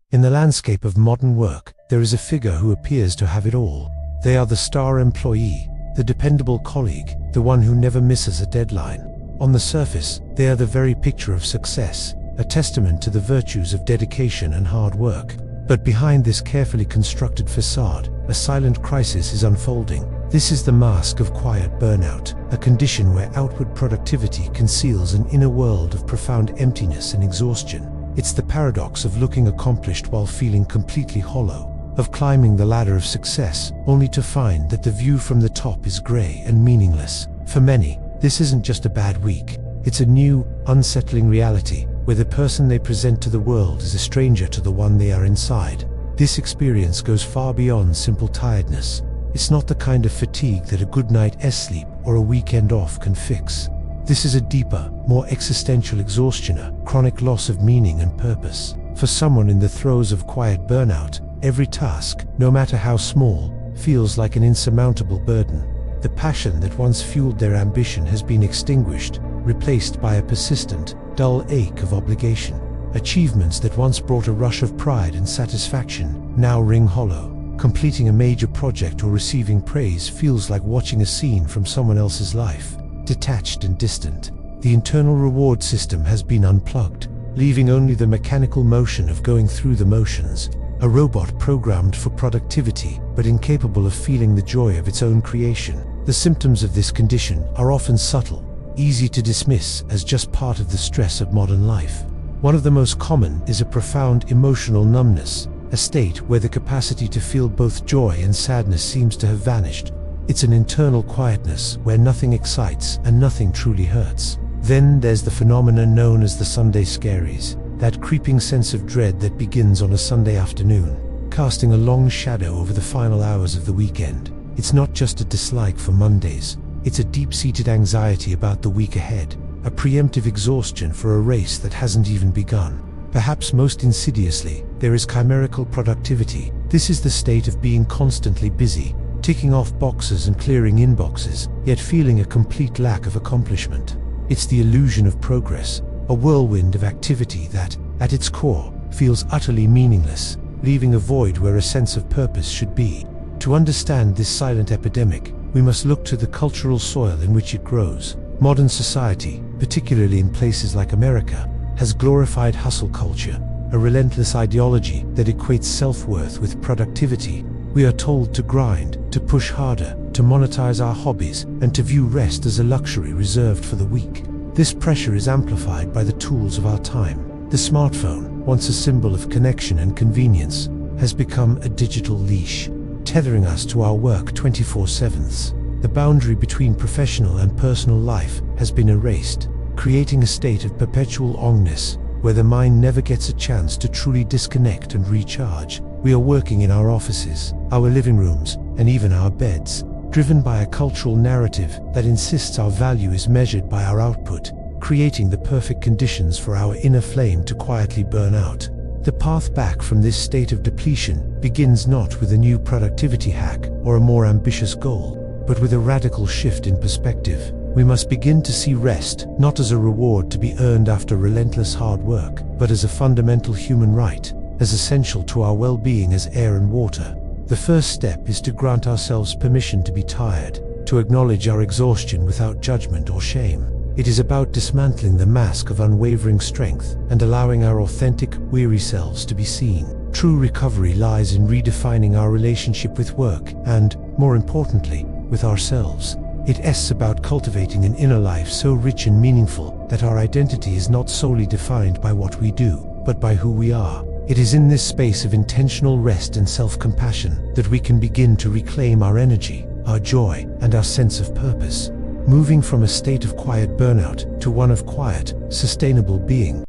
In the landscape of modern work, there is a figure who appears to have it all. They are the star employee, the dependable colleague, the one who never misses a deadline. On the surface, they are the very picture of success, a testament to the virtues of dedication and hard work. But behind this carefully constructed facade, a silent crisis is unfolding. This is the mask of quiet burnout, a condition where outward productivity conceals an inner world of profound emptiness and exhaustion. It's the paradox of looking accomplished while feeling completely hollow, of climbing the ladder of success only to find that the view from the top is grey and meaningless. For many, this isn't just a bad week. It's a new, unsettling reality, where the person they present to the world is a stranger to the one they are inside. This experience goes far beyond simple tiredness. It's not the kind of fatigue that a good night's sleep or a weekend off can fix. This is a deeper, more existential exhaustion, a chronic loss of meaning and purpose. For someone in the throes of quiet burnout, every task, no matter how small, feels like an insurmountable burden. The passion that once fueled their ambition has been extinguished, replaced by a persistent, dull ache of obligation. Achievements that once brought a rush of pride and satisfaction now ring hollow. Completing a major project or receiving praise feels like watching a scene from someone else's life, detached and distant. The internal reward system has been unplugged, leaving only the mechanical motion of going through the motions. A robot programmed for productivity, but incapable of feeling the joy of its own creation. The symptoms of this condition are often subtle, easy to dismiss as just part of the stress of modern life. One of the most common is a profound emotional numbness, a state where the capacity to feel both joy and sadness seems to have vanished. It's an internal quietness where nothing excites and nothing truly hurts. Then there's the phenomenon known as the Sunday scaries, that creeping sense of dread that begins on a Sunday afternoon, casting a long shadow over the final hours of the weekend. It's not just a dislike for Mondays, it's a deep-seated anxiety about the week ahead, a preemptive exhaustion for a race that hasn't even begun. Perhaps most insidiously, there is chimerical productivity. This is the state of being constantly busy, ticking off boxes and clearing inboxes, yet feeling a complete lack of accomplishment. It's the illusion of progress, a whirlwind of activity that, at its core, feels utterly meaningless, leaving a void where a sense of purpose should be. To understand this silent epidemic, we must look to the cultural soil in which it grows. Modern society, particularly in places like America, has glorified hustle culture, a relentless ideology that equates self-worth with productivity. We are told to grind, to push harder, to monetize our hobbies, and to view rest as a luxury reserved for the weak. This pressure is amplified by the tools of our time. The smartphone, once a symbol of connection and convenience, has become a digital leash, tethering us to our work 24/7. The boundary between professional and personal life has been erased, creating a state of perpetual ongness, where the mind never gets a chance to truly disconnect and recharge. We are working in our offices, our living rooms, and even our beds, driven by a cultural narrative that insists our value is measured by our output, creating the perfect conditions for our inner flame to quietly burn out. The path back from this state of depletion begins not with a new productivity hack or a more ambitious goal, but with a radical shift in perspective. We must begin to see rest not as a reward to be earned after relentless hard work, but as a fundamental human right, as essential to our well-being as air and water. The first step is to grant ourselves permission to be tired, to acknowledge our exhaustion without judgment or shame. It is about dismantling the mask of unwavering strength and allowing our authentic, weary selves to be seen. True recovery lies in redefining our relationship with work and, more importantly, with ourselves. It's about cultivating an inner life so rich and meaningful that our identity is not solely defined by what we do, but by who we are. It is in this space of intentional rest and self-compassion that we can begin to reclaim our energy, our joy, and our sense of purpose, moving from a state of quiet burnout to one of quiet, sustainable being.